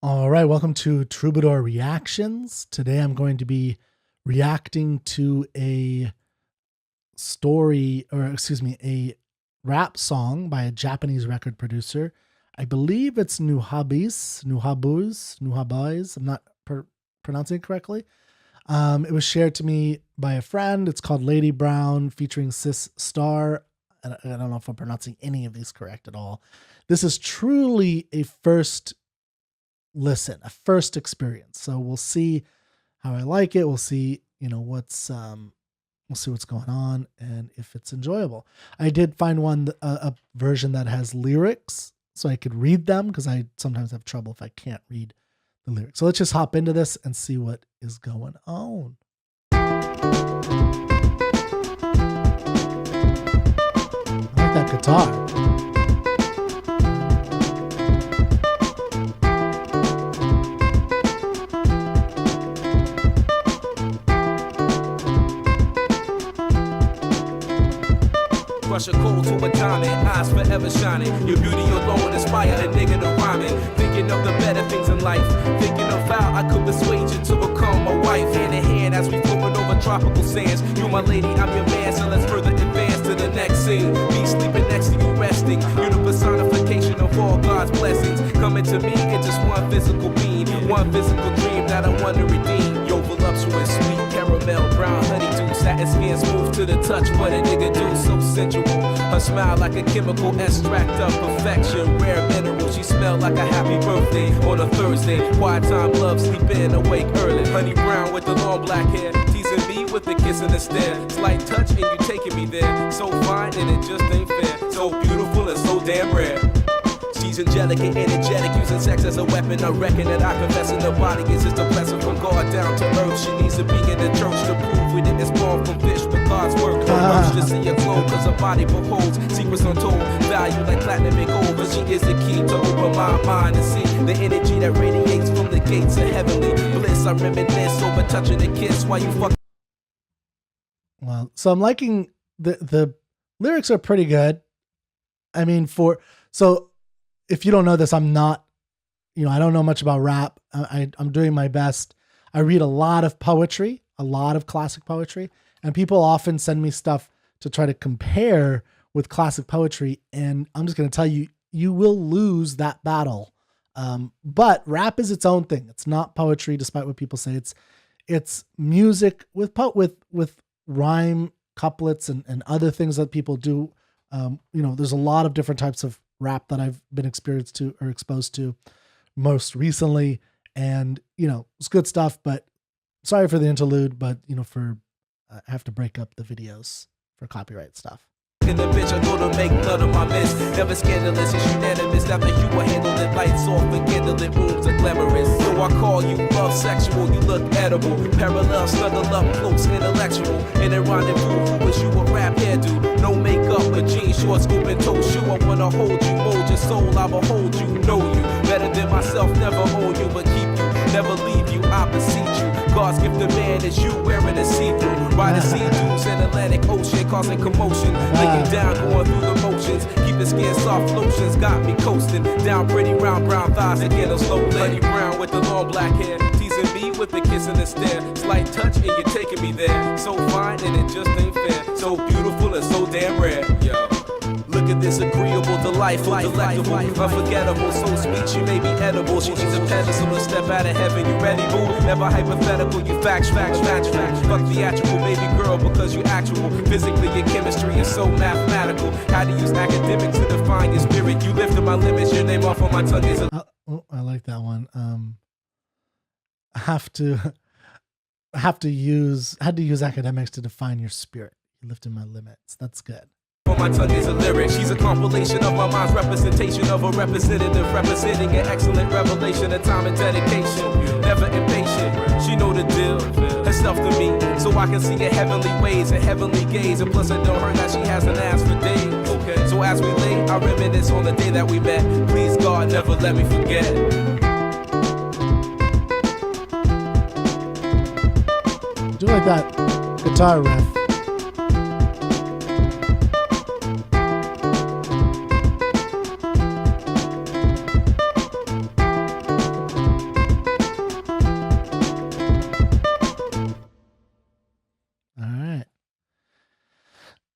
All right, welcome to Troubadour Reactions. Today I'm going to be reacting to a a rap song by a Japanese record producer. I believe it's Nujabes. I'm not pronouncing it correctly. It was shared to me by a friend. It's called Lady Brown featuring Sis Star. I don't know if I'm pronouncing any of these correct at all. This is truly a first listen, a first experience. So we'll see how I like it. We'll see, we'll see what's going on and if it's enjoyable. I did find a version that has lyrics so I could read them because I sometimes have trouble if I can't read the lyrics. So let's just hop into this and see what is going on. I like that guitar. Rush a cold to a diamond, eyes forever shining. Your beauty alone inspire a nigga to rhyming. Thinking of the better things in life. Thinking of how I could persuade you to become my wife. Hand in hand as we floating over tropical sands. You my lady, I'm your man, so let's further advance to the next scene. Me sleeping next to you resting. You're the personification of all God's blessings. Coming to me in just one physical being. One physical dream that I want to redeem. Yo, voluptuous, sweet caramel, brown honeydew. Satin skin smooth to the touch, what a nigga do, so sensual. Her smile like a chemical extract of perfection. Rare mineral, she smelled like a happy birthday on a Thursday. Quiet time, love, sleeping, awake early. Honey brown with the long black hair, teasing me with a kiss and a stare. Slight touch and you taking me there. So fine and it just ain't fair. So beautiful and so damn rare. She's angelic and energetic, using sex as a weapon. I reckon that I confess in the body is just a blessing from God down to earth. She needs to be in the church to prove we didn't spawn from fish, but God's work. Her urge to see her glow, cause her body beholds secrets untold. Value like platinum and gold, but she is the key to open my mind and see the energy that radiates from the gates of heavenly bliss. I reminisce over touching a kiss while you fuck. Well, so I'm liking the lyrics are pretty good. I mean, if you don't know this, I'm not, I don't know much about rap. I'm doing my best. I read a lot of poetry, a lot of classic poetry, and people often send me stuff to try to compare with classic poetry. And I'm just going to tell you, you will lose that battle. But rap is its own thing. It's not poetry, despite what people say. It's music with rhyme couplets and other things that people do. There's a lot of different types of rap that I've been exposed to most recently. And, it's good stuff, but sorry for the interlude, but, I have to break up the videos for copyright stuff. In the bitch, I go to make none of my miss. Never scandalous, it's unanimous. After you were handled it, lights off and candlelit rooms are glamorous. So I call you love sexual, you look edible. Parallel, snuggle up close, intellectual. In a rendezvous, who wish you a rap hairdo. No makeup, a jeans, shorts, open toe shoe. I wanna hold you, mold your soul, I behold you, know you. Better than myself, never own you, but keep you. Never leave you, I beseech you. God's gift to man is you wearing a see-through. Riding sea-dools in Atlantic Ocean, causing commotion. Laying down, going through the motions. Keep the skin soft lotions, got me coasting. Down pretty round brown thighs again, a slow Honey brown with the long black hair. Teasing me with a kiss and a stare. Slight touch and you're taking me there. So fine and it just ain't fair. So beautiful and so damn rare. Yo. Look at this agreeable, delightful, delectable, unforgettable, so sweet she may be edible. She needs a pedestal to step out of heaven. You ready, boo? Never hypothetical, you factual. Fuck theatrical, baby girl, because you actual. Physically, your chemistry is so mathematical. How to use academics to define your spirit. You lifted my limits, your name off on my tongue is a... I like that one. I had to use academics to define your spirit. You lifted my limits. That's good. On my tongue is a lyric. She's a compilation of my mind's representation of a representative representing an excellent revelation of time and dedication. Never impatient, she know the deal. Herself to me, so I can see her heavenly ways and heavenly gaze. And plus, I know her that she hasn't asked for days. Okay, so as we lay, I reminisce on the day that we met. Please God, never let me forget. Do like that guitar riff.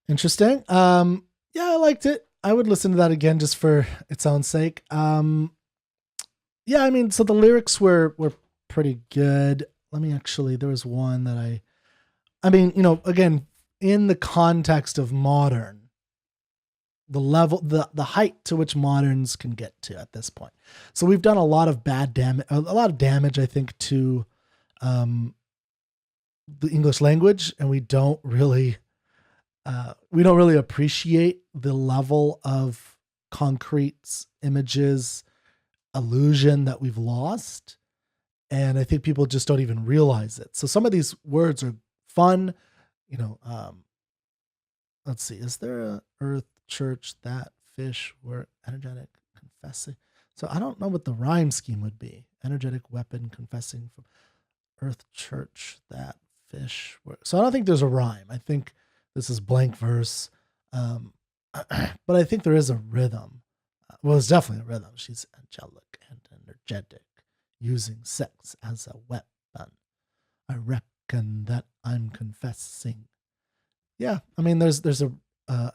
Interesting. Yeah, I liked it. I would listen to that again just for its own sake. Yeah, I mean, so the lyrics were pretty good. Let me actually, there was one that I mean, again, in the context of modern, the level, the height to which moderns can get to at this point. So we've done a lot of a lot of damage, I think, to the English language, and we don't really appreciate the level of concrete images, illusion that we've lost. And I think people just don't even realize it. So some of these words are fun, let's see, is there a earth, church, that, fish, word, energetic, confessing? So I don't know what the rhyme scheme would be. Energetic, weapon, confessing, from earth, church, that, fish, word. So I don't think there's a rhyme. I think this is blank verse. But I think there is a rhythm. Well, it's definitely a rhythm. She's angelic and energetic, using sex as a weapon. I reckon that I'm confessing. Yeah, I mean, there's a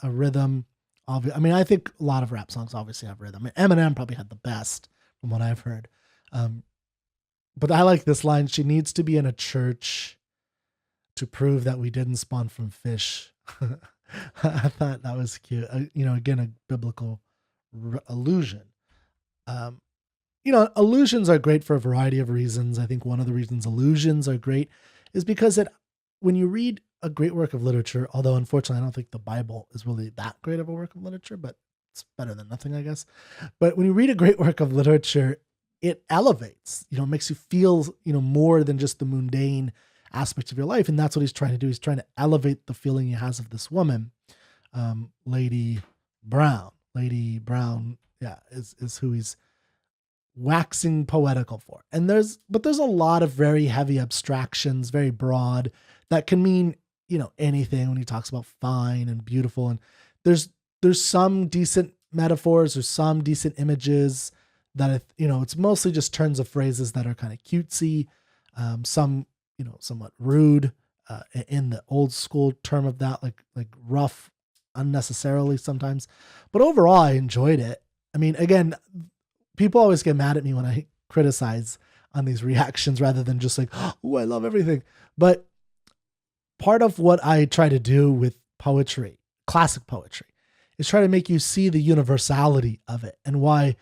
rhythm. I mean, I think a lot of rap songs obviously have rhythm. I mean, Eminem probably had the best from what I've heard. But I like this line. She needs to be in a church to prove that we didn't spawn from fish. I thought that was cute. Again, a biblical allusion. Allusions are great for a variety of reasons. I think one of the reasons allusions are great is because when you read a great work of literature, although unfortunately I don't think the Bible is really that great of a work of literature, but it's better than nothing, I guess. But when you read a great work of literature, it elevates, makes you feel, more than just the mundane aspects of your life. And that's what he's trying to do. He's trying to elevate the feeling he has of this woman, Lady Brown. Lady Brown, yeah, is who he's waxing poetical for. And there's a lot of very heavy abstractions, very broad, that can mean, anything when he talks about fine and beautiful. And there's some decent metaphors or some decent images that, it's mostly just turns of phrases that are kind of cutesy, some, somewhat rude, in the old school term of that, like rough unnecessarily sometimes. But overall, I enjoyed it. I mean, again, people always get mad at me when I criticize on these reactions rather than just like, oh, I love everything. But part of what I try to do with poetry, classic poetry, is try to make you see the universality of it and why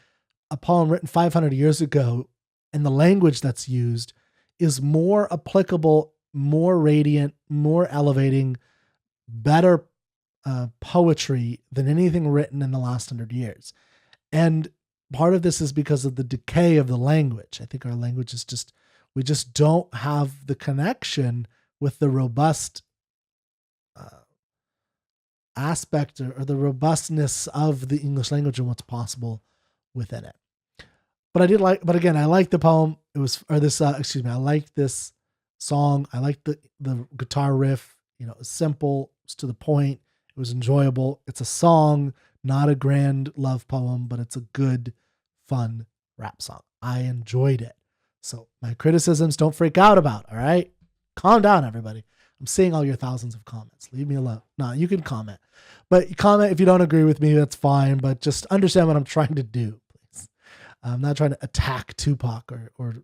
a poem written 500 years ago and the language that's used is more applicable, more radiant, more elevating, better poetry than anything written in the last 100 years. And part of this is because of the decay of the language. I think our language is we just don't have the connection with the robust aspect or the robustness of the English language and what's possible within it. But I liked the poem. I liked this song. I liked the guitar riff, it's simple, it's to the point. It was enjoyable. It's a song, not a grand love poem, but it's a good, fun rap song. I enjoyed it. So my criticisms, don't freak out about, all right? Calm down, everybody. I'm seeing all your thousands of comments. Leave me alone. No, you can comment. But comment if you don't agree with me, that's fine. But just understand what I'm trying to do, please. I'm not trying to attack Tupac or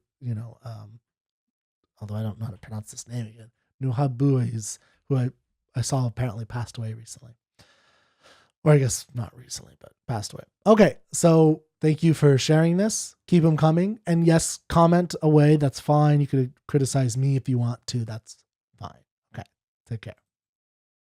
although I don't know how to pronounce this name again. Nujabes, who I saw apparently passed away recently. Or I guess not recently, but passed away. Okay, so thank you for sharing this. Keep them coming. And yes, comment away. That's fine. You could criticize me if you want to. That's fine. Okay, take care.